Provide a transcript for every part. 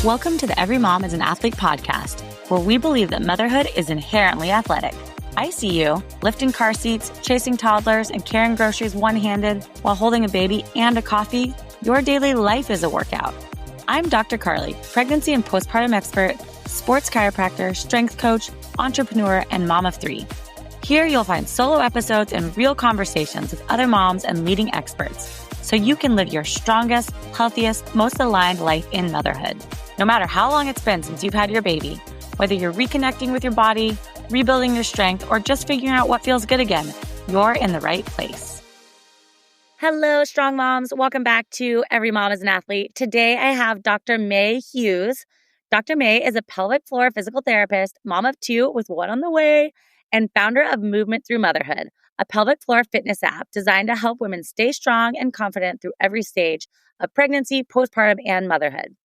Welcome to the Every Mom is an Athlete podcast, where we believe that motherhood is inherently athletic. I see you lifting car seats, chasing toddlers, and carrying groceries one-handed while holding a baby and a coffee. Your daily life is a workout. I'm Dr. Karlie, pregnancy and postpartum expert, sports chiropractor, strength coach, entrepreneur, and mom of 3. Here you'll find solo episodes and real conversations with other moms and leading experts, so you can live your strongest, healthiest, most aligned life in motherhood. No matter how long it's been since you've had your baby, whether you're reconnecting with your body, rebuilding your strength, or just figuring out what feels good again, you're in the right place. Hello, strong moms. Welcome back to Every Mom is an Athlete. Today I have Dr. May Hughes. Dr. May is a pelvic floor physical therapist, mom of 2 with 1 on the way, and founder of Movement Through Motherhood, a pelvic floor fitness app designed to help women stay strong and confident through every stage of pregnancy, postpartum, and motherhood.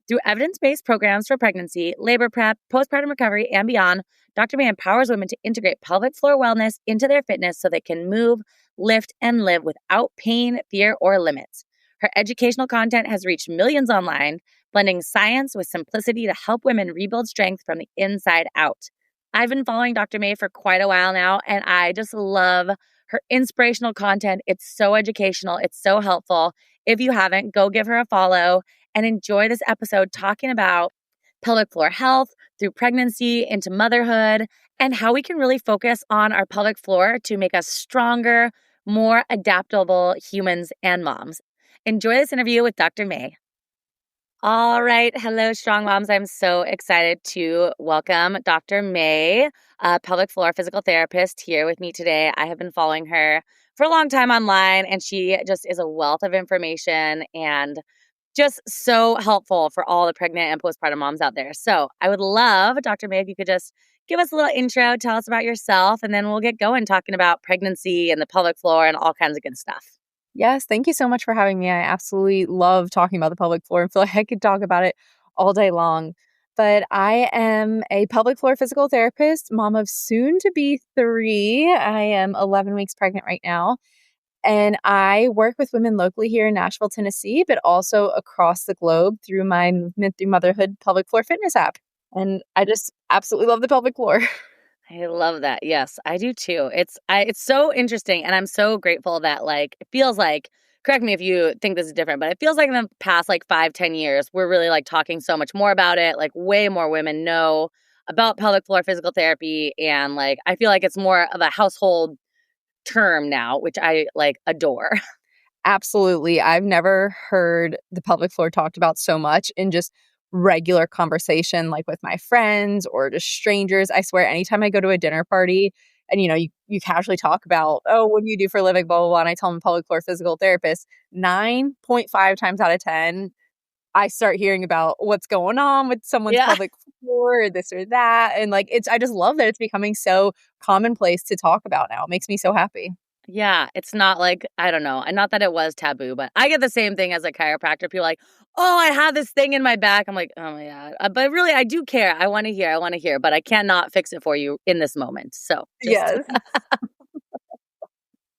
Through evidence-based programs for pregnancy, labor prep, postpartum recovery, and beyond, Dr. May empowers women to integrate pelvic floor wellness into their fitness so they can move, lift, and live without pain, fear, or limits. Her educational content has reached millions online, blending science with simplicity to help women rebuild strength from the inside out. I've been following Dr. May for quite a while now, and I just love her inspirational content. It's so educational. It's so helpful. If you haven't, go give her a follow and enjoy this episode talking about pelvic floor health through pregnancy into motherhood and how we can really focus on our pelvic floor to make us stronger, more adaptable humans and moms. Enjoy this interview with Dr. May. All right. Hello, strong moms. I'm so excited to welcome Dr. May, a pelvic floor physical therapist, here with me today. I have been following her for a long time online, and she just is a wealth of information and just so helpful for all the pregnant and postpartum moms out there. So I would love, Dr. May, if you could just give us a little intro, tell us about yourself, and then we'll get going talking about pregnancy and the pelvic floor and all kinds of good stuff. Yes, thank you so much for having me. I absolutely love talking about the pelvic floor and feel like I could talk about it all day long. But I am a pelvic floor physical therapist, mom of soon to be 3. I am 11 weeks pregnant right now. And I work with women locally here in Nashville, Tennessee, but also across the globe through my Movement Through Motherhood pelvic floor fitness app. And I just absolutely love the pelvic floor. I love that. Yes, I do too. It's so interesting, and I'm so grateful that it feels like, correct me if you think this is different, but it feels like in the past 5-10 years, we're really talking so much more about it. Way more women know about pelvic floor physical therapy, and I feel like it's more of a household term now, which I adore. Absolutely. I've never heard the pelvic floor talked about so much in just regular conversation, with my friends or just strangers. I swear, anytime I go to a dinner party and, you casually talk about, oh, what do you do for a living, blah, blah, blah, and I tell them pelvic floor physical therapist, 9.5 times out of 10, I start hearing about what's going on with someone's pelvic floor or this or that. And I just love that it's becoming so commonplace to talk about now. It makes me so happy. Yeah, it's not I don't know. Not that it was taboo, but I get the same thing as a chiropractor. People are like, oh, I have this thing in my back. I'm like, oh my God. But really, I do care. I want to hear, but I cannot fix it for you in this moment. So yes.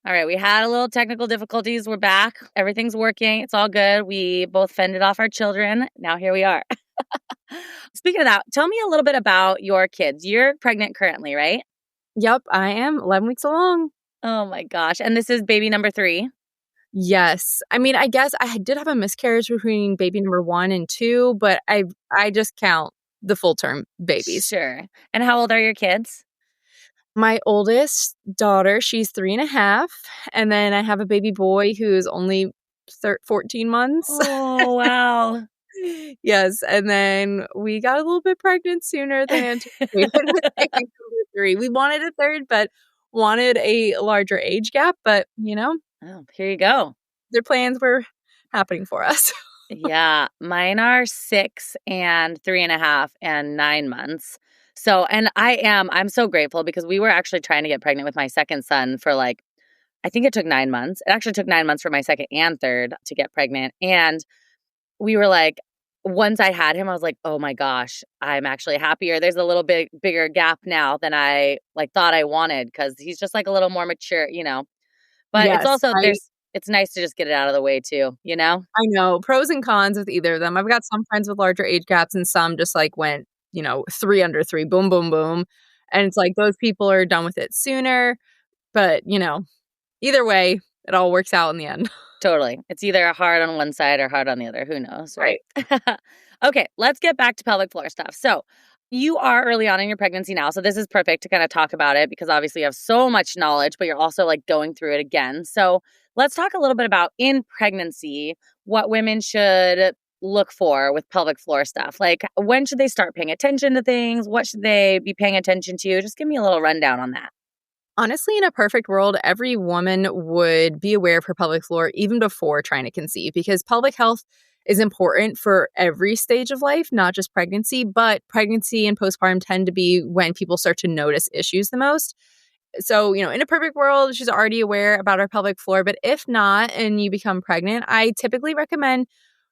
All right, we had a little technical difficulties. We're back. Everything's working. It's all good. We both fended off our children. Now here we are. Speaking of that, tell me a little bit about your kids. You're pregnant currently, right? Yep, I am 11 weeks along. Oh my gosh. And this is baby number 3? Yes. I mean, I guess I did have a miscarriage between baby number 1 and 2, but I just count the full term babies. Sure. And how old are your kids? My oldest daughter, she's 3.5. And then I have a baby boy who's only 14 months. Oh, wow. Yes. And then we got a little bit pregnant sooner than anticipated with baby number 3. We wanted a third, but wanted a larger age gap. But, oh, here you go. Their plans were happening for us. Yeah. Mine are 6 and 3.5 and 9 months. So, and I'm so grateful because we were actually trying to get pregnant with my second son for I think it took 9 months. It actually took 9 months for my second and third to get pregnant. And we were once I had him, I was like, oh my gosh, I'm actually happier. There's a little bit bigger gap now than I thought I wanted because he's just a little more mature, But Yes, it's also, it's nice to just get it out of the way too, you know? I know. Pros and cons with either of them. I've got some friends with larger age gaps and some just like went, 3 under 3, boom, boom, boom. And it's like those people are done with it sooner. But, either way, it all works out in the end. Totally. It's either hard on one side or hard on the other. Who knows, right? Right. Okay, let's get back to pelvic floor stuff. So you are early on in your pregnancy now. So this is perfect to kind of talk about it because obviously you have so much knowledge, but you're also like going through it again. So let's talk a little bit about in pregnancy, what women should look for with pelvic floor stuff. Like when should they start paying attention to things? What should they be paying attention to? Just give me a little rundown on that. Honestly, in a perfect world, every woman would be aware of her pelvic floor even before trying to conceive because pelvic health is important for every stage of life, not just pregnancy, but pregnancy and postpartum tend to be when people start to notice issues the most. So, in a perfect world, she's already aware about her pelvic floor, but if not, and you become pregnant, I typically recommend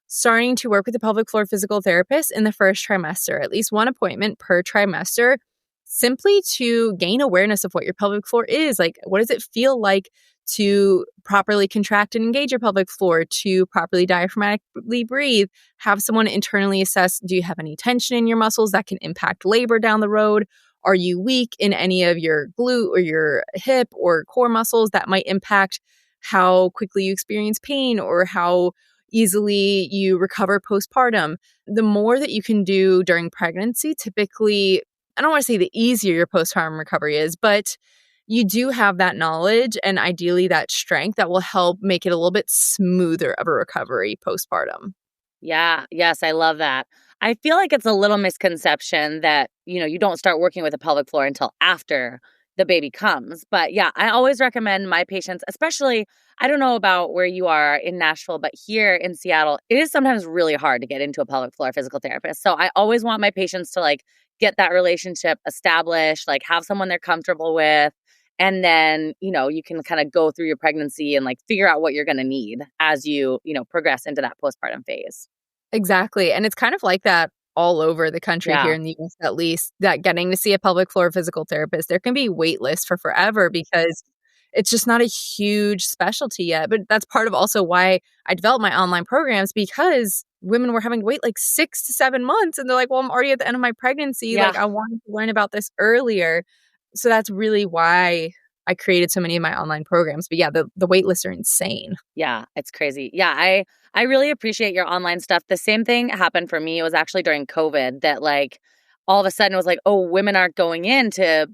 starting to work with a pelvic floor physical therapist in the first trimester, at least one appointment per trimester, simply to gain awareness of what your pelvic floor is. Like, what does it feel like to properly contract and engage your pelvic floor, to properly diaphragmatically breathe, have someone internally assess, do you have any tension in your muscles that can impact labor down the road? Are you weak in any of your glute or your hip or core muscles that might impact how quickly you experience pain or how easily you recover postpartum? The more that you can do during pregnancy, typically, I don't want to say the easier your postpartum recovery is, but you do have that knowledge and ideally that strength that will help make it a little bit smoother of a recovery postpartum. Yeah. Yes, I love that. I feel like it's a little misconception that, you don't start working with the pelvic floor until after the baby comes. But yeah, I always recommend my patients, especially, I don't know about where you are in Nashville, but here in Seattle, it is sometimes really hard to get into a pelvic floor physical therapist. So I always want my patients to like get that relationship established, like have someone they're comfortable with. And then, you can kind of go through your pregnancy and like figure out what you're going to need as you progress into that postpartum phase. Exactly. And it's kind of like that all over the country here Yeah. in the US, at least, that getting to see a pelvic floor physical therapist, there can be wait lists for forever because it's just not a huge specialty yet. But that's part of also why I developed my online programs because women were having to wait like 6 to 7 months. And they're like, well, I'm already at the end of my pregnancy. Yeah. Like, I wanted to learn about this earlier. So that's really why I created so many of my online programs. But yeah, the wait lists are insane. Yeah, it's crazy. Yeah, I really appreciate your online stuff. The same thing happened for me. It was actually during COVID that like all of a sudden it was like, oh, women aren't going in to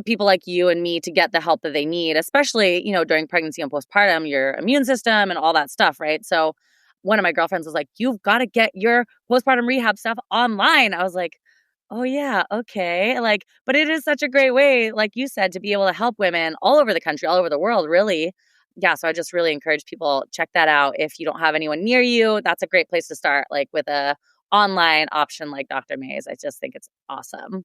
people like you and me to get the help that they need, especially, during pregnancy and postpartum, your immune system and all that stuff, right? So one of my girlfriends was like, you've got to get your postpartum rehab stuff online. I was like, oh yeah, okay. Like, but it is such a great way, like you said, to be able to help women all over the country, all over the world, really. Yeah, so I just really encourage people, check that out. If you don't have anyone near you, that's a great place to start, like with a online option like Dr. May's. I just think it's awesome.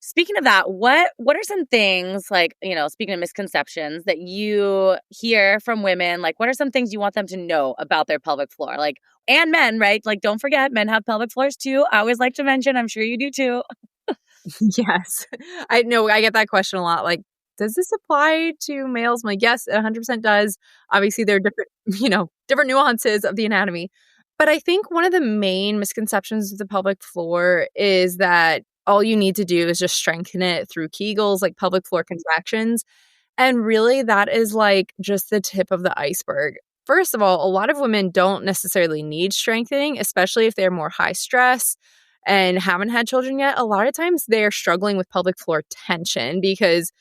Speaking of that, what are some things like, speaking of misconceptions that you hear from women, like what are some things you want them to know about their pelvic floor? Like, and men, right? Like, don't forget, men have pelvic floors too. I always like to mention, I'm sure you do too. Yes. I know I get that question a lot. Like, does this apply to males? I'm like, yes, it 100% does. Obviously, there are different, different nuances of the anatomy. But I think one of the main misconceptions of the pelvic floor is that all you need to do is just strengthen it through Kegels, like pelvic floor contractions. And really, that is like just the tip of the iceberg. First of all, a lot of women don't necessarily need strengthening, especially if they're more high stress and haven't had children yet. A lot of times they're struggling with pelvic floor tension because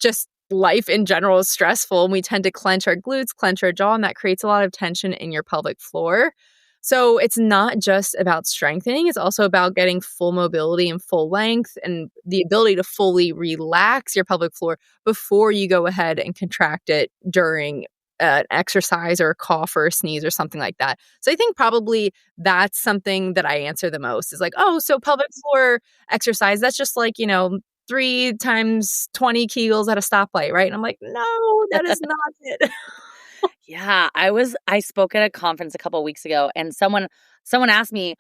just life in general is stressful and we tend to clench our glutes, clench our jaw, and that creates a lot of tension in your pelvic floor. So it's not just about strengthening, it's also about getting full mobility and full length and the ability to fully relax your pelvic floor before you go ahead and contract it during an exercise or a cough or a sneeze or something like that. So I think probably that's something that I answer the most is like, oh, so pelvic floor exercise, that's just like, 3 times 20 Kegels at a stoplight, right? And I'm like, no, that is not it. Yeah, I spoke at a conference a couple of weeks ago and someone asked me,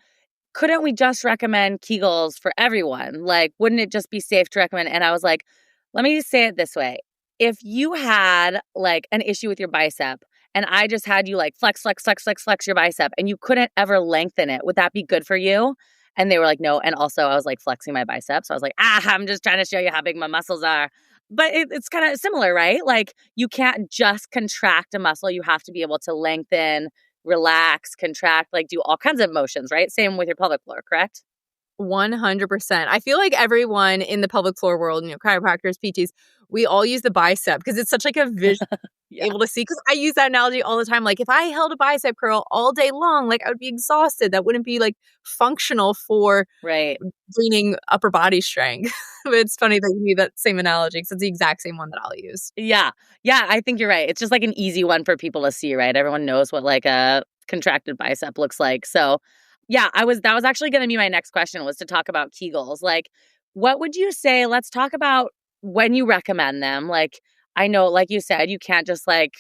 couldn't we just recommend Kegels for everyone? Like, wouldn't it just be safe to recommend? And I was like, let me say it this way. If you had like an issue with your bicep and I just had you like flex, flex, flex, flex, flex your bicep and you couldn't ever lengthen it, would that be good for you? And they were like, no. And also I was like flexing my biceps. So I was like, I'm just trying to show you how big my muscles are. But it's kind of similar, right? Like you can't just contract a muscle. You have to be able to lengthen, relax, contract, like do all kinds of motions, right? Same with your pelvic floor, correct? 100%. I feel like everyone in the pelvic floor world, chiropractors, PTs, we all use the bicep because it's such like a visual Yeah. able to see. Because I use that analogy all the time. Like if I held a bicep curl all day long, like I would be exhausted. That wouldn't be like functional for Right. gaining upper body strength. But it's funny that you need that same analogy because it's the exact same one that I'll use. Yeah. Yeah, I think you're right. It's just like an easy one for people to see, right? Everyone knows what like a contracted bicep looks like. So yeah, that was actually going to be my next question, was to talk about Kegels. Like, what would you say? Let's talk about when you recommend them. Like, I know, like you said, you can't just like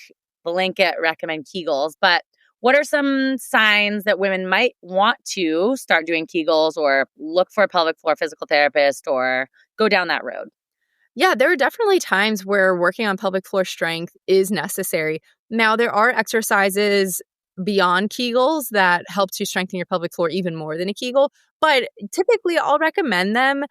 blanket recommend Kegels, but what are some signs that women might want to start doing Kegels or look for a pelvic floor physical therapist or go down that road? Yeah, there are definitely times where working on pelvic floor strength is necessary. Now, there are exercises beyond Kegels that help to strengthen your pelvic floor even more than a Kegel, but typically I'll recommend them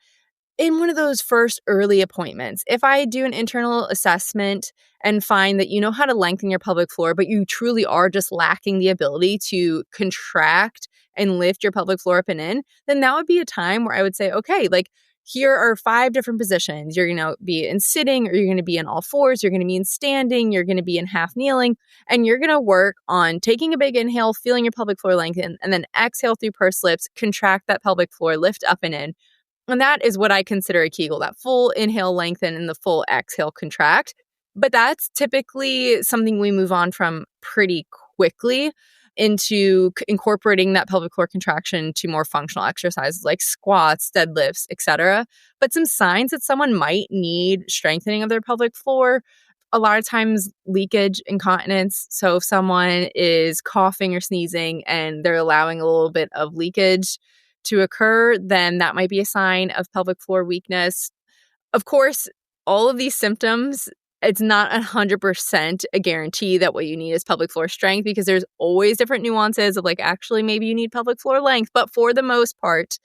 in one of those first early appointments. If I do an internal assessment and find that you know how to lengthen your pelvic floor, but you truly are just lacking the ability to contract and lift your pelvic floor up and in, then that would be a time where I would say, okay, like here are 5 different positions. You're going to be in sitting, or you're going to be in all fours, you're going to be in standing, you're going to be in half kneeling, and you're going to work on taking a big inhale, feeling your pelvic floor lengthen, and then exhale through pursed lips, contract that pelvic floor, lift up and in. And that is what I consider a Kegel, that full inhale lengthen and the full exhale contract. But that's typically something we move on from pretty quickly into incorporating that pelvic floor contraction to more functional exercises like squats, deadlifts, etc. But some signs that someone might need strengthening of their pelvic floor, a lot of times leakage, incontinence. So if someone is coughing or sneezing and they're allowing a little bit of leakage to occur, then that might be a sign of pelvic floor weakness. Of course, all of these symptoms, it's not 100% a guarantee that what you need is pelvic floor strength, because there's always different nuances of like, actually, maybe you need pelvic floor length. But for the most part,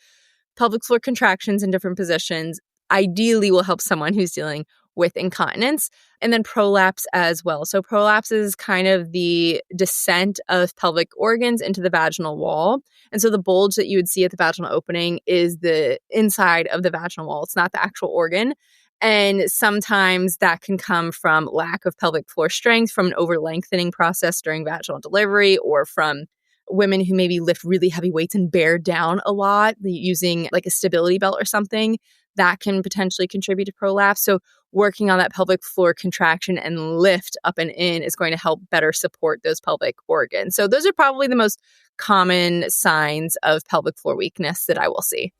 pelvic floor contractions in different positions ideally will help someone who's dealing with incontinence. And then prolapse as well. So prolapse is kind of the descent of pelvic organs into the vaginal wall. And so the bulge that you would see at the vaginal opening is the inside of the vaginal wall. It's not the actual organ. And sometimes that can come from lack of pelvic floor strength, from an over lengthening process during vaginal delivery, or from women who maybe lift really heavy weights and bear down a lot using like a stability belt or something. That can potentially contribute to prolapse. So working on that pelvic floor contraction and lift up and in is going to help better support those pelvic organs. So those are probably the most common signs of pelvic floor weakness that I will see.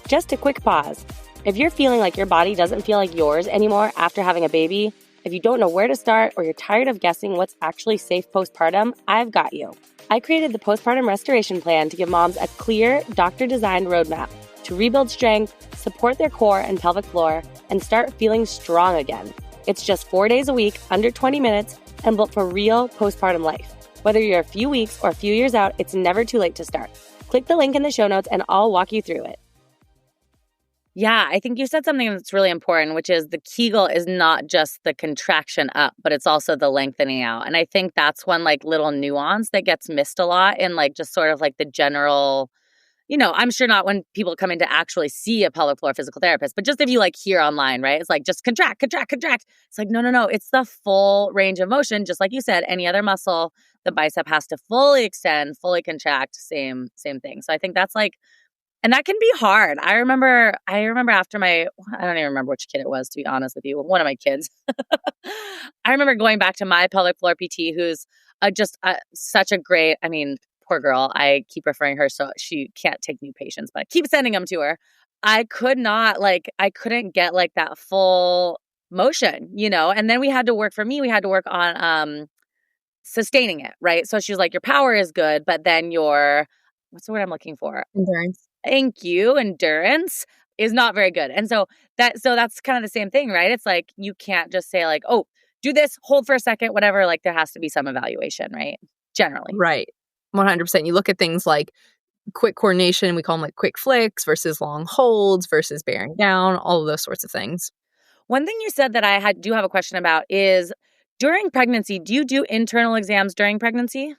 Just a quick pause. If you're feeling like your body doesn't feel like yours anymore after having a baby, if you don't know where to start, or you're tired of guessing what's actually safe postpartum, I've got you. I created the Postpartum Restoration Plan to give moms a clear, doctor-designed roadmap to rebuild strength, support their core and pelvic floor, and start feeling strong again. It's just 4 days a week, under 20 minutes, and built for real postpartum life. Whether you're a few weeks or a few years out, it's never too late to start. Click the link in the show notes and I'll walk you through it. Yeah, I think you said something that's really important, which is the Kegel is not just the contraction up, but it's also the lengthening out. And I think that's one like little nuance that gets missed a lot in like just sort of like the general, I'm sure not when people come in to actually see a pelvic floor physical therapist, but just if you like hear online, right? It's like just contract, contract, contract. It's like, no. It's the full range of motion. Just like you said, any other muscle, the bicep has to fully extend, fully contract, same thing. So I think that's like, and that can be hard. I remember after I don't even remember which kid it was, to be honest with you, one of my kids. I remember going back to my pelvic floor PT, who's such a great, poor girl. I keep referring her so she can't take new patients, but I keep sending them to her. I couldn't get like that full motion, and then we had to work on sustaining it, right? So she was like, your power is good, but then what's the word I'm looking for? Endurance. Thank you. Endurance is not very good. And so that's kind of the same thing, right? It's like, you can't just say like, oh, do this, hold for a second, whatever. Like there has to be some evaluation, right? Generally. Right. 100%. You look at things like quick coordination, we call them like quick flicks versus long holds versus bearing down, all of those sorts of things. One thing you said that do have a question about is during pregnancy, do you do internal exams during pregnancy?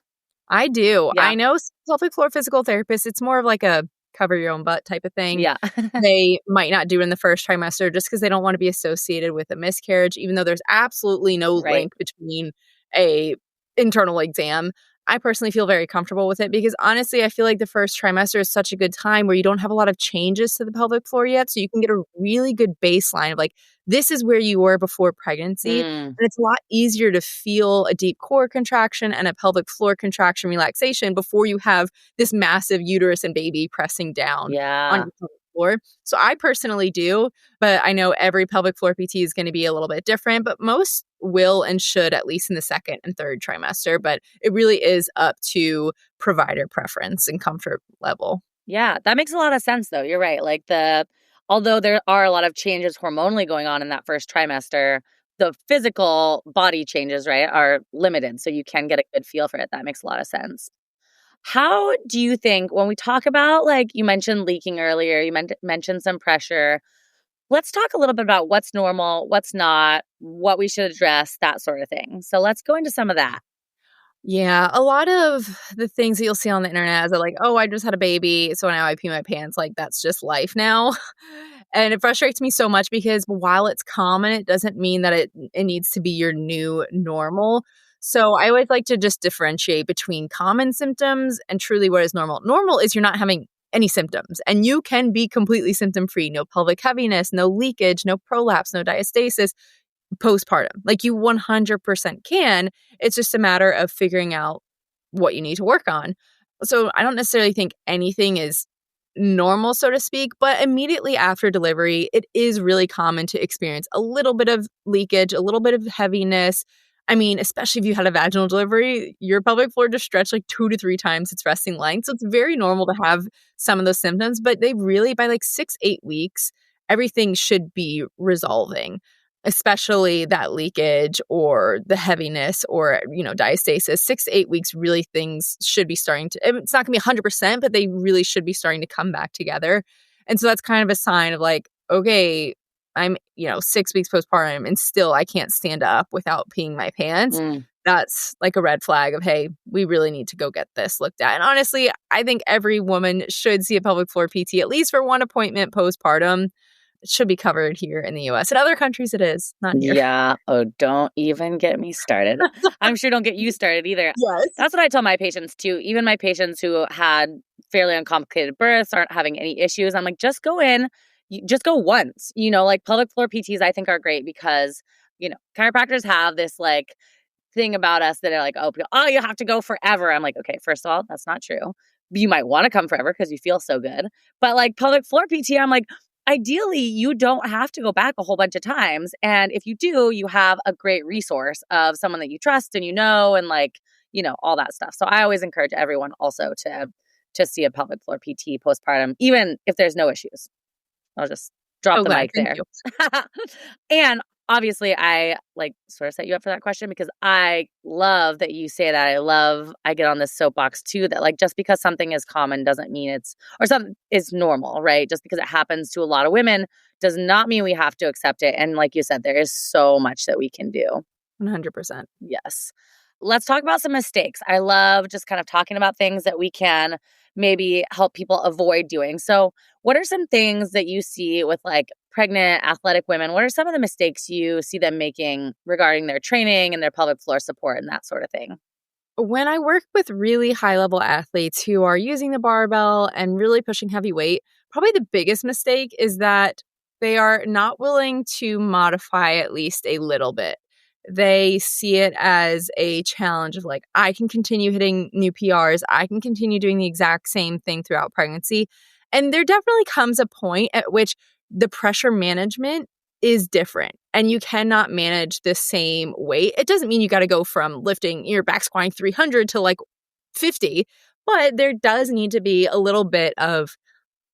I do. Yeah. I know pelvic floor physical therapists, it's more of like a cover your own butt type of thing. Yeah. They might not do it in the first trimester just because they don't want to be associated with a miscarriage, even though there's absolutely no link between a internal exam. I personally feel very comfortable with it because honestly, I feel like the first trimester is such a good time where you don't have a lot of changes to the pelvic floor yet. So you can get a really good baseline of like, this is where you were before pregnancy. And it's a lot easier to feel a deep core contraction and a pelvic floor contraction relaxation before you have this massive uterus and baby pressing down on your pelvic floor. So I personally do, but I know every pelvic floor PT is going to be a little bit different, but most will and should at least in the second and third trimester. But it really is up to provider preference and comfort level. Yeah, that makes a lot of sense though. You're right. Like although there are a lot of changes hormonally going on in that first trimester, the physical body changes, right, are limited. So you can get a good feel for it. That makes a lot of sense. How do you think when we talk about, like you mentioned leaking earlier, you mentioned some pressure. Let's talk a little bit about what's normal, what's not, what we should address, that sort of thing. So let's go into some of that. Yeah, a lot of the things that you'll see on the internet is like, oh, I just had a baby, so now I pee my pants. Like, that's just life now. And it frustrates me so much because while it's common, it doesn't mean that it needs to be your new normal. So I always like to just differentiate between common symptoms and truly what is normal. Normal is you're not having any symptoms, and you can be completely symptom-free. No pelvic heaviness, no leakage, no prolapse, no diastasis. Postpartum. Like you 100% can. It's just a matter of figuring out what you need to work on. So I don't necessarily think anything is normal, so to speak, but immediately after delivery, it is really common to experience a little bit of leakage, a little bit of heaviness. I mean, especially if you had a vaginal delivery, your pelvic floor just stretched like 2 to 3 times its resting length. So it's very normal to have some of those symptoms, but they really, by like 6-8 weeks, everything should be resolving, especially that leakage or the heaviness or, diastasis. 6-8 weeks, really things should be starting to, it's not going to be 100%, but they really should be starting to come back together. And so that's kind of a sign of like, okay, I'm, 6 weeks postpartum and still I can't stand up without peeing my pants. That's like a red flag of, hey, we really need to go get this looked at. And honestly, I think every woman should see a pelvic floor PT at least for one appointment postpartum. It should be covered here in the US. In other countries, it is, not here. Yeah. Oh, don't even get me started. I'm sure don't get you started either. Yes. That's what I tell my patients too. Even my patients who had fairly uncomplicated births, aren't having any issues. I'm like, just go in, just go once. Like pelvic floor PTs, I think are great because, chiropractors have this like thing about us that are like, oh, you have to go forever. I'm like, okay, first of all, that's not true. You might want to come forever because you feel so good. But like pelvic floor PT, I'm like, ideally, you don't have to go back a whole bunch of times. And if you do, you have a great resource of someone that you trust and and like, all that stuff. So I always encourage everyone also to see a pelvic floor PT postpartum, even if there's no issues. I'll just drop the mic there. And obviously, I like sort of set you up for that question because I love that you say that. I get on this soapbox too, that like just because something is common doesn't mean something is normal, right? Just because it happens to a lot of women does not mean we have to accept it. And like you said, there is so much that we can do. 100%. Yes. Let's talk about some mistakes. I love just kind of talking about things that we can maybe help people avoid doing. So what are some things that you see with like pregnant athletic women? What are some of the mistakes you see them making regarding their training and their pelvic floor support and that sort of thing? When I work with really high level athletes who are using the barbell and really pushing heavy weight, probably the biggest mistake is that they are not willing to modify at least a little bit. They see it as a challenge of like, I can continue hitting new PRs. I can continue doing the exact same thing throughout pregnancy. And there definitely comes a point at which the pressure management is different and you cannot manage the same weight. It doesn't mean you got to go from lifting your back squatting 300 to like 50, but there does need to be a little bit of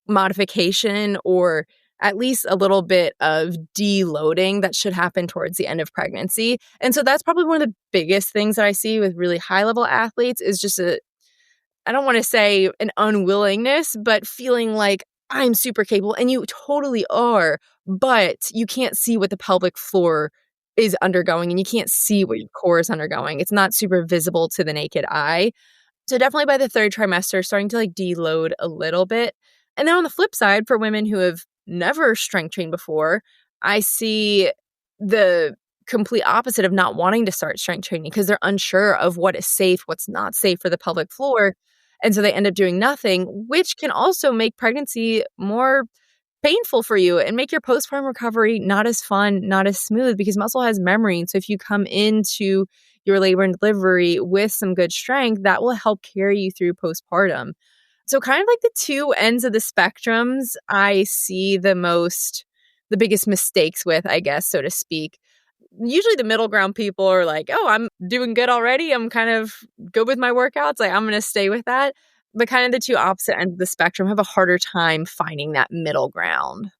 modification or at least a little bit of deloading that should happen towards the end of pregnancy. And so that's probably one of the biggest things that I see with really high level athletes is just I don't want to say an unwillingness, but feeling like I'm super capable and you totally are, but you can't see what the pelvic floor is undergoing and you can't see what your core is undergoing. It's not super visible to the naked eye. So definitely by the third trimester, starting to like deload a little bit. And then on the flip side, for women who have never strength trained before, I see the complete opposite of not wanting to start strength training because they're unsure of what is safe, what's not safe for the pelvic floor. And so they end up doing nothing, which can also make pregnancy more painful for you and make your postpartum recovery not as fun, not as smooth because muscle has memory. And so if you come into your labor and delivery with some good strength, that will help carry you through postpartum. So kind of like the two ends of the spectrums, I see the biggest mistakes with, I guess, so to speak. Usually the middle ground people are like, oh, I'm doing good already. I'm kind of good with my workouts. Like I'm going to stay with that. But kind of the two opposite ends of the spectrum have a harder time finding that middle ground.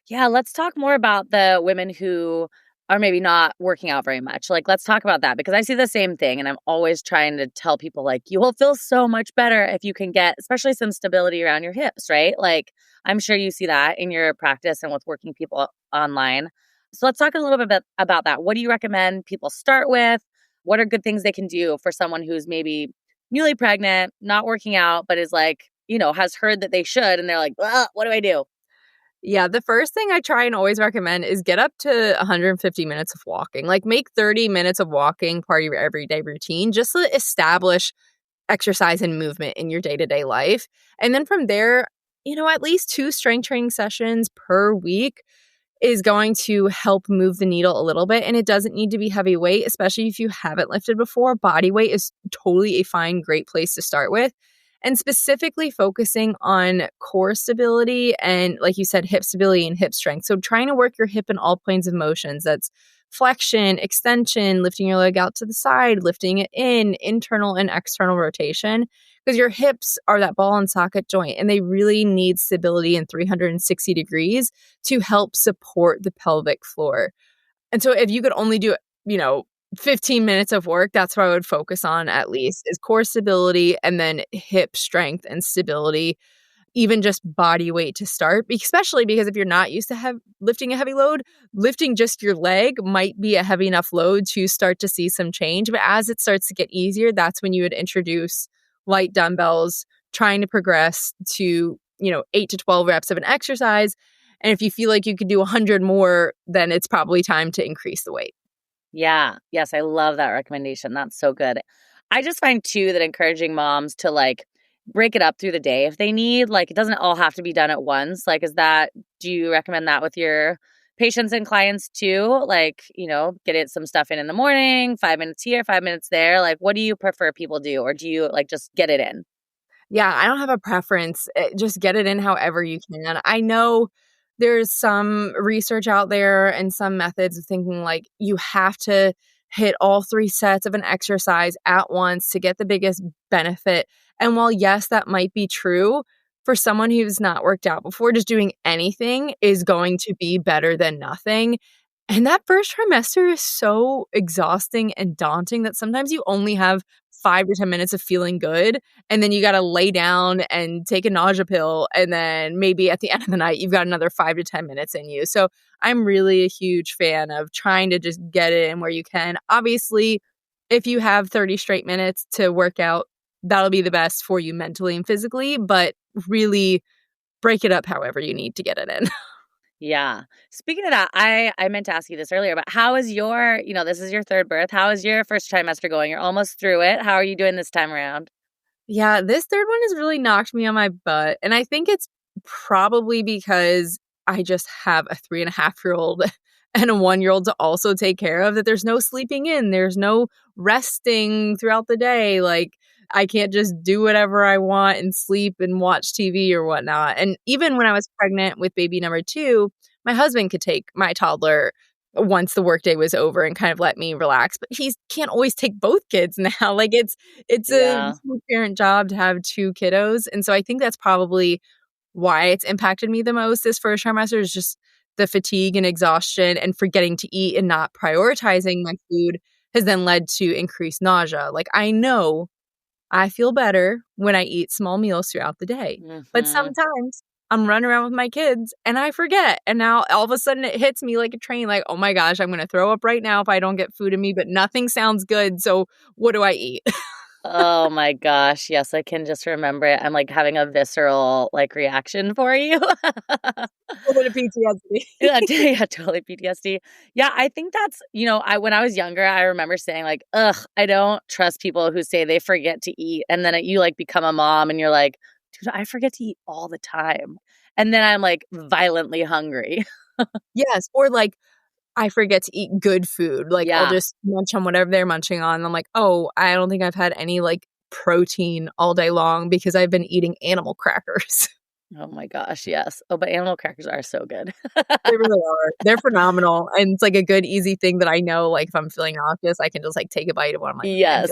Yeah, let's talk more about the women who are maybe not working out very much. Like, let's talk about that because I see the same thing. And I'm always trying to tell people, like, you will feel so much better if you can get, especially some stability around your hips, right? Like, I'm sure you see that in your practice and with working people online. So let's talk a little bit about that. What do you recommend people start with? What are good things they can do for someone who's maybe newly pregnant, not working out, but is like, has heard that they should. And they're like, well, what do I do? Yeah, the first thing I try and always recommend is get up to 150 minutes of walking. Like make 30 minutes of walking part of your everyday routine just to establish exercise and movement in your day-to-day life. And then from there, at least 2 strength training sessions per week is going to help move the needle a little bit. And it doesn't need to be heavy weight, especially if you haven't lifted before. Body weight is totally a fine, great place to start with. And specifically focusing on core stability and, like you said, hip stability and hip strength. So trying to work your hip in all planes of motions. That's flexion, extension, lifting your leg out to the side, lifting it in, internal and external rotation. Because your hips are that ball and socket joint, and they really need stability in 360 degrees to help support the pelvic floor. And so if you could only do, 15 minutes of work, that's what I would focus on at least is core stability and then hip strength and stability, even just body weight to start, especially because if you're not used to lifting a heavy load, lifting just your leg might be a heavy enough load to start to see some change. But as it starts to get easier, that's when you would introduce light dumbbells, trying to progress to, 8 to 12 reps of an exercise. And if you feel like you could do 100 more, then it's probably time to increase the weight. Yeah. Yes, I love that recommendation. That's so good. I just find too that encouraging moms to like break it up through the day if they need, like it doesn't all have to be done at once. Like, do you recommend that with your patients and clients too? Like, get some stuff in the morning, 5 minutes here, 5 minutes there. Like, what do you prefer people do? Or do you like just get it in? Yeah, I don't have a preference. Just get it in however you can. I know there's some research out there and some methods of thinking like you have to hit all 3 sets of an exercise at once to get the biggest benefit. And while, yes, that might be true, for someone who's not worked out before, just doing anything is going to be better than nothing. And that first trimester is so exhausting and daunting that sometimes you only have 5 to 10 minutes of feeling good. And then you got to lay down and take a nausea pill. And then maybe at the end of the night, you've got another 5 to 10 minutes in you. So I'm really a huge fan of trying to just get it in where you can. Obviously, if you have 30 straight minutes to work out, that'll be the best for you mentally and physically. But really break it up however you need to get it in. Yeah. Speaking of that, I meant to ask you this earlier, but how is this is your third birth. How is your first trimester going? You're almost through it. How are you doing this time around? Yeah, this third one has really knocked me on my butt. And I think it's probably because I just have a 3.5-year-old and a 1-year-old to also take care of, that there's no sleeping in, there's no resting throughout the day. Like I can't just do whatever I want and sleep and watch TV or whatnot. And even when I was pregnant with baby number 2, my husband could take my toddler once the workday was over and kind of let me relax. But he can't always take both kids now. Like it's a Yeah. parent job to have 2 kiddos. And so I think that's probably why it's impacted me the most this first trimester is just the fatigue and exhaustion and forgetting to eat and not prioritizing my food has then led to increased nausea. Like, I know I feel better when I eat small meals throughout the day. But sometimes I'm running around with my kids and I forget. And now all of a sudden it hits me like a train, like, oh my gosh, I'm going to throw up right now if I don't get food in me, but nothing sounds good. So what do I eat? Oh my gosh. Yes, I can just remember it. I'm like having a visceral like reaction for you. A little PTSD. Yeah, totally PTSD. Yeah, I think that's, when I was younger, I remember saying like, ugh, I don't trust people who say they forget to eat. And then you like become a mom and you're like, dude, I forget to eat all the time. And then I'm like violently hungry. Yes. Or like, I forget to eat good food. Like, I'll Yeah. just munch on whatever they're munching on. And I'm like, oh, I don't think I've had any like protein all day long because I've been eating animal crackers. Oh my gosh, yes. Oh, but animal crackers are so good. They really are. They're phenomenal. And it's like a good, easy thing that I know, like, if I'm feeling nauseous, I can just like take a bite of one. I'm like, okay, I'm Yes,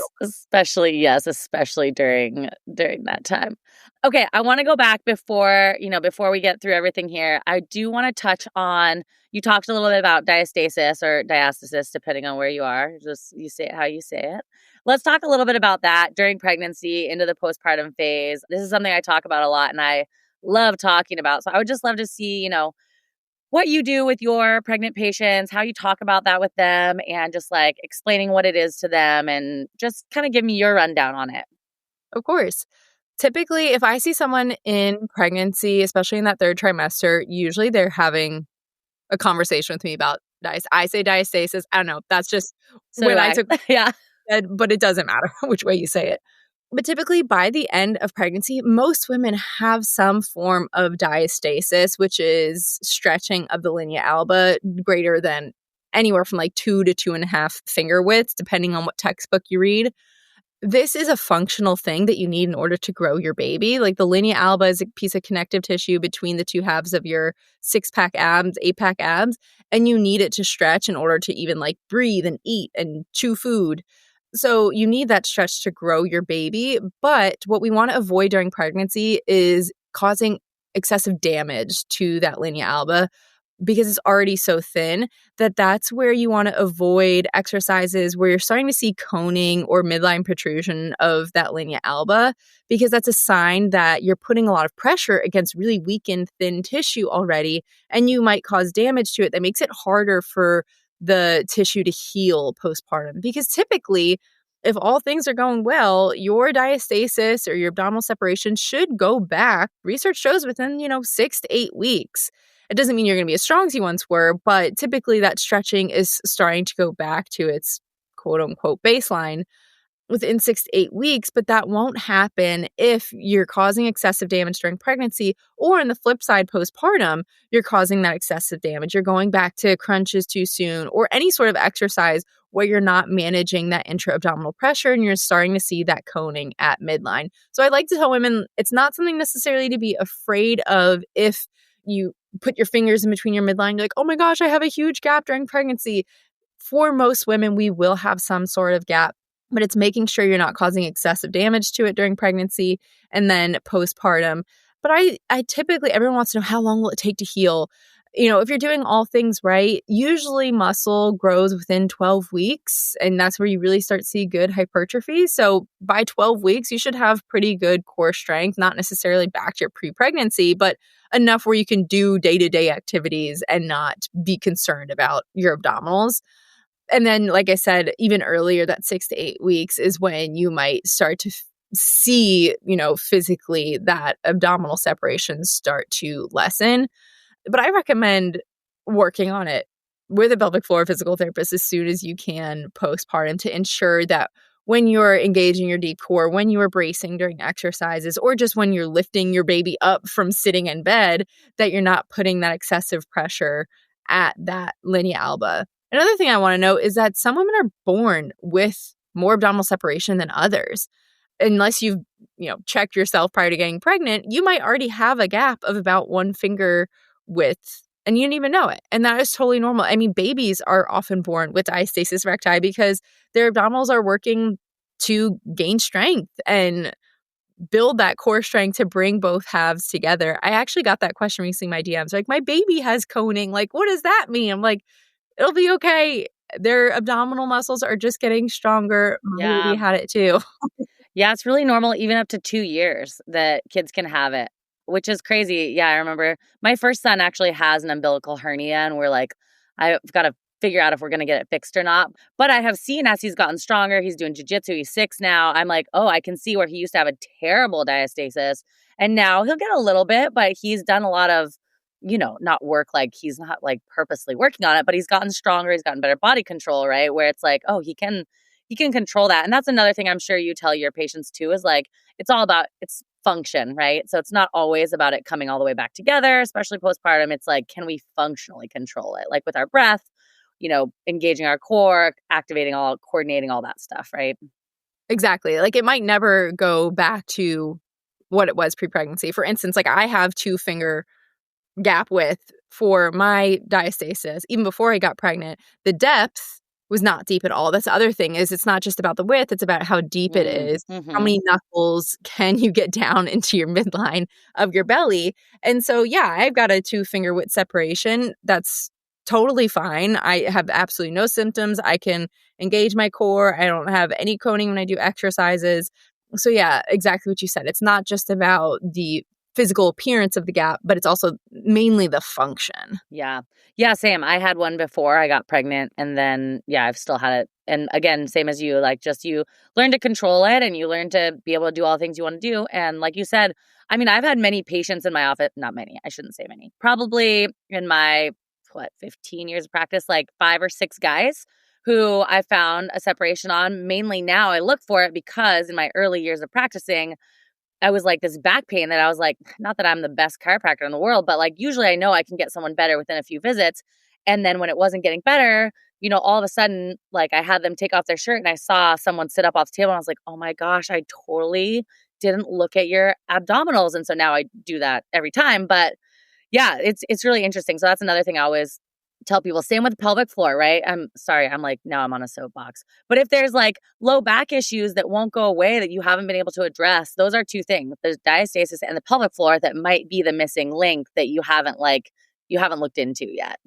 feeling especially during that time. Okay, I want to go back before we get through everything here. I do want to touch on, you talked a little bit about diastasis or diastasis, depending on where you are. Just you say it how you say it. Let's talk a little bit about that during pregnancy into the postpartum phase. This is something I talk about a lot and I love talking about. So I would just love to see, what you do with your pregnant patients, how you talk about that with them, and just like explaining what it is to them and just kind of give me your rundown on it. Of course. Typically, if I see someone in pregnancy, especially in that third trimester, usually they're having a conversation with me about I say diastasis. I don't know. That's just So when do I I. took Yeah. but it doesn't matter which way you say it. But typically by the end of pregnancy, most women have some form of diastasis, which is stretching of the linea alba greater than anywhere from like 2 to 2.5 finger widths, depending on what textbook you read. This is a functional thing that you need in order to grow your baby. Like, the linea alba is a piece of connective tissue between the two halves of your 6-pack abs, 8-pack abs, and you need it to stretch in order to even like breathe and eat and chew food. So you need that stretch to grow your baby. But what we want to avoid during pregnancy is causing excessive damage to that linea alba, because it's already so thin that's where you want to avoid exercises where you're starting to see coning or midline protrusion of that linea alba, because that's a sign that you're putting a lot of pressure against really weakened, thin tissue already, and you might cause damage to it that makes it harder for the tissue to heal postpartum. Because typically, if all things are going well, your diastasis or your abdominal separation should go back, research shows, within, 6 to 8 weeks. It doesn't mean you're going to be as strong as you once were, but typically that stretching is starting to go back to its quote unquote baseline within 6 to 8 weeks. But that won't happen if you're causing excessive damage during pregnancy, or on the flip side, postpartum, you're causing that excessive damage. You're going back to crunches too soon, or any sort of exercise where you're not managing that intra-abdominal pressure and you're starting to see that coning at midline. So I like to tell women it's not something necessarily to be afraid of if you put your fingers in between your midline, you're like, oh my gosh, I have a huge gap during pregnancy. For most women, we will have some sort of gap, but it's making sure you're not causing excessive damage to it during pregnancy and then postpartum. But I typically, everyone wants to know, how long will it take to heal? If you're doing all things right, usually muscle grows within 12 weeks, and that's where you really start to see good hypertrophy. So by 12 weeks, you should have pretty good core strength, not necessarily back to your pre-pregnancy, but enough where you can do day-to-day activities and not be concerned about your abdominals. And then, like I said, even earlier, that 6 to 8 weeks is when you might start to see, physically that abdominal separations start to lessen. But I recommend working on it with a pelvic floor physical therapist as soon as you can postpartum, to ensure that when you're engaging your deep core, when you are bracing during exercises, or just when you're lifting your baby up from sitting in bed, that you're not putting that excessive pressure at that linea alba. Another thing I want to note is that some women are born with more abdominal separation than others. Unless you've, checked yourself prior to getting pregnant, you might already have a gap of about 1 finger width and you didn't even know it. And that is totally normal. I mean, babies are often born with diastasis recti because their abdominals are working to gain strength. And build that core strength to bring both halves together. I actually got that question recently in my DMs. Like, my baby has coning. Like, what does that mean? I'm like, it'll be okay. Their abdominal muscles are just getting stronger. My Yeah. baby had it too. Yeah, it's really normal, even up to 2 years, that kids can have it, which is crazy. Yeah, I remember my first son actually has an umbilical hernia, and we're like, I've got to figure out if we're going to get it fixed or not. But I have seen as he's gotten stronger, he's doing jujitsu, he's 6 now. I'm like, oh, I can see where he used to have a terrible diastasis. And now he'll get a little bit, but he's done a lot of, not work, like he's not like purposely working on it, but he's gotten stronger, he's gotten better body control, right? Where it's like, oh, he can control that. And that's another thing I'm sure you tell your patients too, is like, it's all about its function, right? So it's not always about it coming all the way back together, especially postpartum. It's like, can we functionally control it? Like with our breath, engaging our core, coordinating all that stuff, right? Exactly. Like, it might never go back to what it was pre-pregnancy. For instance, like, I have 2-finger gap width for my diastasis. Even before I got pregnant, the depth was not deep at all. That's the other thing, is it's not just about the width, it's about how deep it is. How many knuckles can you get down into your midline of your belly? And so, yeah, I've got a 2-finger width separation. That's totally fine. I have absolutely no symptoms. I can engage my core. I don't have any coning when I do exercises. So yeah, exactly what you said. It's not just about the physical appearance of the gap, but it's also mainly the function. Yeah. Yeah, same. I had one before I got pregnant, and then, yeah, I've still had it. And again, same as you, like, just you learn to control it, and you learn to be able to do all the things you want to do. And like you said, I mean, I've had many patients in my office, not many, I shouldn't say many, probably in my 15 years of practice, like 5 or 6 guys who I found a separation on. Mainly now I look for it because in my early years of practicing, I was like this back pain that I was like, not that I'm the best chiropractor in the world, but like usually I know I can get someone better within a few visits. And then when it wasn't getting better, all of a sudden, like, I had them take off their shirt and I saw someone sit up off the table and I was like, oh my gosh, I totally didn't look at your abdominals. And so now I do that every time. But yeah, it's really interesting. So that's another thing I always tell people. Same with the pelvic floor, right? I'm sorry, I'm like, now I'm on a soapbox. But if there's like low back issues that won't go away that you haven't been able to address, those are 2 things. There's diastasis and the pelvic floor that might be the missing link that you haven't looked into yet.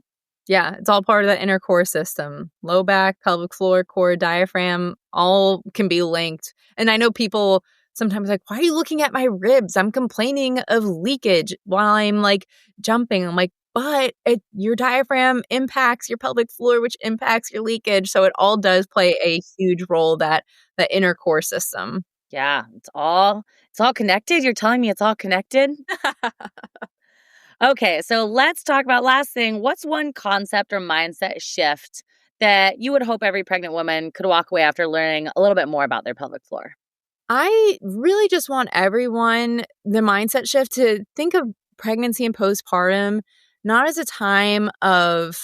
Yeah, it's all part of that inner core system. Low back, pelvic floor, core, diaphragm, all can be linked. And I know people sometimes like, why are you looking at my ribs? I'm complaining of leakage while I'm like jumping. I'm like, but your diaphragm impacts your pelvic floor, which impacts your leakage. So it all does play a huge role, that inner core system. Yeah, it's all connected. You're telling me it's all connected? Okay, so let's talk about last thing. What's one concept or mindset shift that you would hope every pregnant woman could walk away after learning a little bit more about their pelvic floor? I really just want everyone, the mindset shift, to think of pregnancy and postpartum not as a time of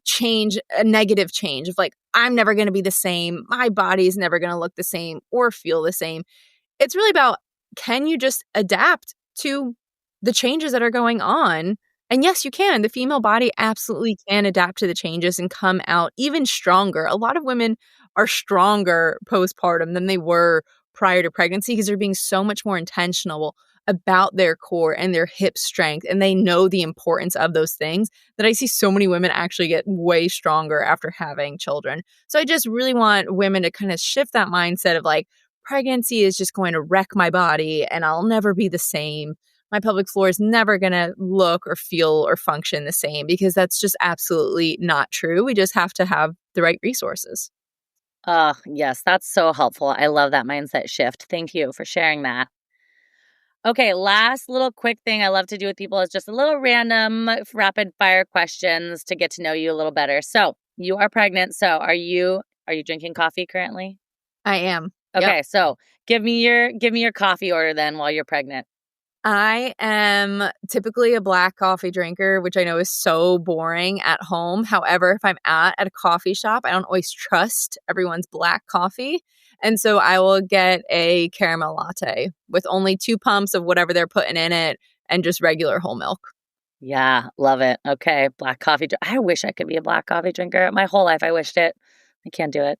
change, a negative change of like, I'm never going to be the same. My body is never going to look the same or feel the same. It's really about, can you just adapt to the changes that are going on? And yes, you can. The female body absolutely can adapt to the changes and come out even stronger. A lot of women are stronger postpartum than they were prior to pregnancy because they're being so much more intentional about their core and their hip strength. And they know the importance of those things, that I see so many women actually get way stronger after having children. So I just really want women to kind of shift that mindset of like, pregnancy is just going to wreck my body and I'll never be the same. My pelvic floor is never going to look or feel or function the same, because that's just absolutely not true. We just have to have the right resources. Yes, that's so helpful. I love that mindset shift. Thank you for sharing that. Okay, last little quick thing I love to do with people is just a little random rapid fire questions to get to know you a little better. So you are pregnant. So are you drinking coffee currently? I am. Okay, Yep. so give me your coffee order then while you're pregnant. I am typically a black coffee drinker, which I know is so boring at home. However, if I'm at a coffee shop, I don't always trust everyone's black coffee. And so I will get a caramel latte with only 2 pumps of whatever they're putting in it and just regular whole milk. Yeah, love it. Okay, black coffee. I wish I could be a black coffee drinker. My whole life I wished it. I can't do it.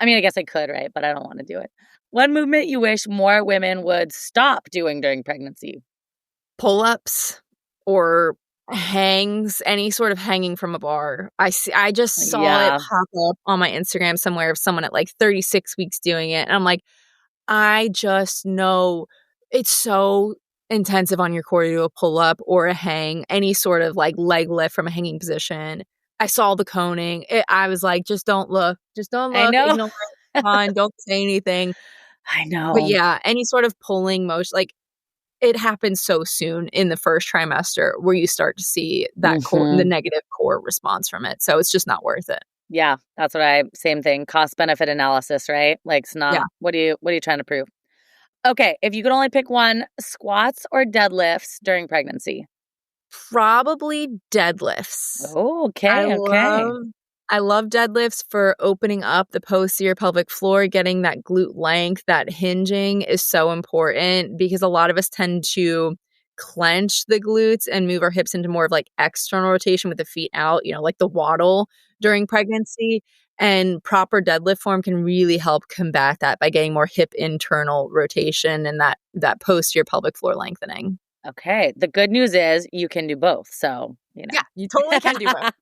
I mean, I guess I could, right? But I don't want to do it. One movement you wish more women would stop doing during pregnancy? Pull-ups or hangs, any sort of hanging from a bar. I just saw it pop up on my Instagram somewhere of someone at like 36 weeks doing it. And I'm like, I just know it's so intensive on your core to do a pull-up or a hang, any sort of like leg lift from a hanging position. I saw the coning. I was like, just don't look. Just don't look. I know. Ignore it. On, don't say anything. I know. But yeah, any sort of pulling motion, like it happens so soon in the first trimester where you start to see that the negative core response from it. So it's just not worth it. Yeah, that's what same thing. Cost benefit analysis, right? Like it's not, what are you trying to prove? Okay, if you could only pick one, squats or deadlifts during pregnancy? Probably deadlifts. Oh, okay. I love deadlifts for opening up the posterior pelvic floor. Getting that glute length, that hinging is so important because a lot of us tend to clench the glutes and move our hips into more of like external rotation with the feet out, like the waddle during pregnancy. And proper deadlift form can really help combat that by getting more hip internal rotation and that posterior pelvic floor lengthening. Okay. The good news is you can do both. So, Yeah, you totally can do both.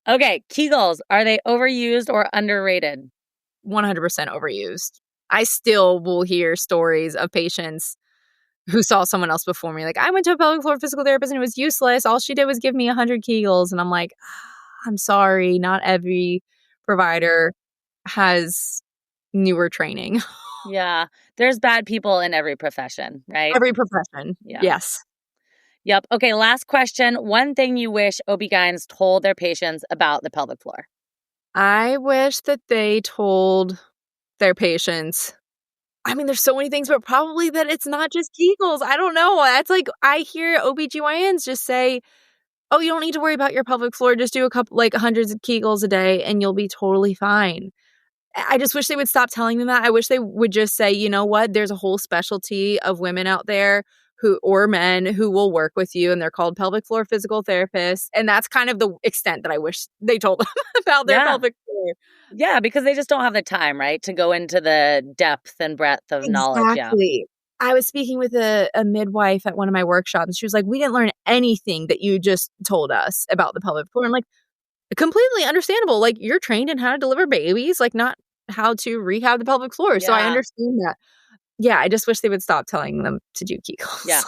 Okay. Kegels, are they overused or underrated? 100% overused. I still will hear stories of patients who saw someone else before me. Like, I went to a pelvic floor physical therapist and it was useless. All she did was give me 100 Kegels. And I'm like, I'm sorry. Not every provider has newer training. Yeah. There's bad people in every profession, right? Every profession. Yeah. Yes. Yep. Okay. Last question. One thing you wish OB-GYNs told their patients about the pelvic floor? I wish that they told their patients, I mean, there's so many things, but probably that it's not just Kegels. I don't know. That's like, I hear OB-GYNs just say, oh, you don't need to worry about your pelvic floor. Just do a couple, like hundreds of Kegels a day and you'll be totally fine. I just wish they would stop telling them that. I wish they would just say, you know what? There's a whole specialty of women out there or men who will work with you, and they're called pelvic floor physical therapists. And that's kind of the extent that I wish they told them about their pelvic floor. Yeah, because they just don't have the time, right, to go into the depth and breadth of knowledge. Exactly. I was speaking with a midwife at one of my workshops, and she was like, we didn't learn anything that you just told us about the pelvic floor. I'm like, completely understandable. Like, you're trained in how to deliver babies, like not how to rehab the pelvic floor. Yeah. So I understand that. Yeah, I just wish they would stop telling them to do Kegels.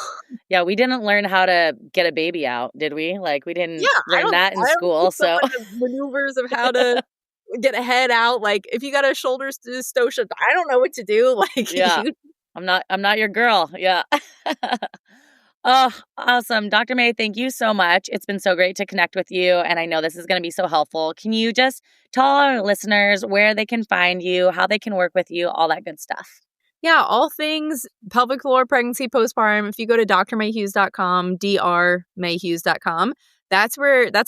Yeah, we didn't learn how to get a baby out, did we? Like, we didn't learn that in school. So maneuvers of how to get a head out. Like, if you got a shoulders dystocia, I don't know what to do. Like, I'm not your girl. Yeah. Oh, awesome. Dr. May, thank you so much. It's been so great to connect with you. And I know this is going to be so helpful. Can you just tell our listeners where they can find you, how they can work with you, all that good stuff? Yeah, all things pelvic floor, pregnancy, postpartum. If you go to drmayhughes.com, drmayhughes.com, that's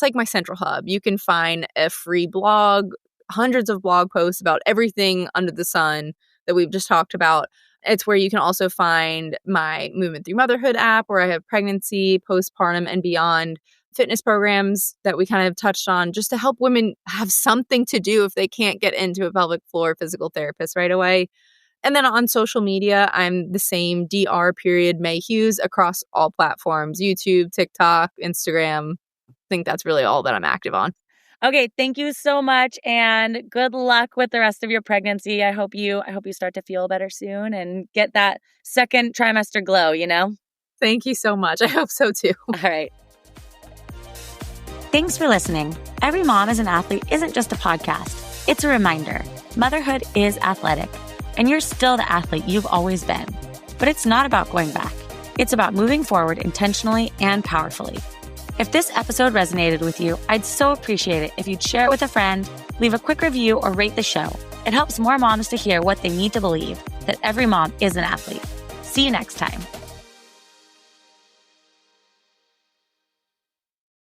like my central hub. You can find a free blog, hundreds of blog posts about everything under the sun that we've just talked about. It's where you can also find my Movement Through Motherhood app, where I have pregnancy, postpartum, and beyond fitness programs that we kind of touched on, just to help women have something to do if they can't get into a pelvic floor physical therapist right away. And then on social media, I'm the same May Hughes across all platforms, YouTube, TikTok, Instagram. I think that's really all that I'm active on. Okay, thank you so much, and good luck with the rest of your pregnancy. I hope you start to feel better soon and get that second trimester glow, Thank you so much. I hope so too. All right. Thanks for listening. Every Mom is an Athlete isn't just a podcast. It's a reminder. Motherhood is athletic, and you're still the athlete you've always been. But it's not about going back. It's about moving forward intentionally and powerfully. If this episode resonated with you, I'd so appreciate it if you'd share it with a friend, leave a quick review, or rate the show. It helps more moms to hear what they need to believe, that every mom is an athlete. See you next time.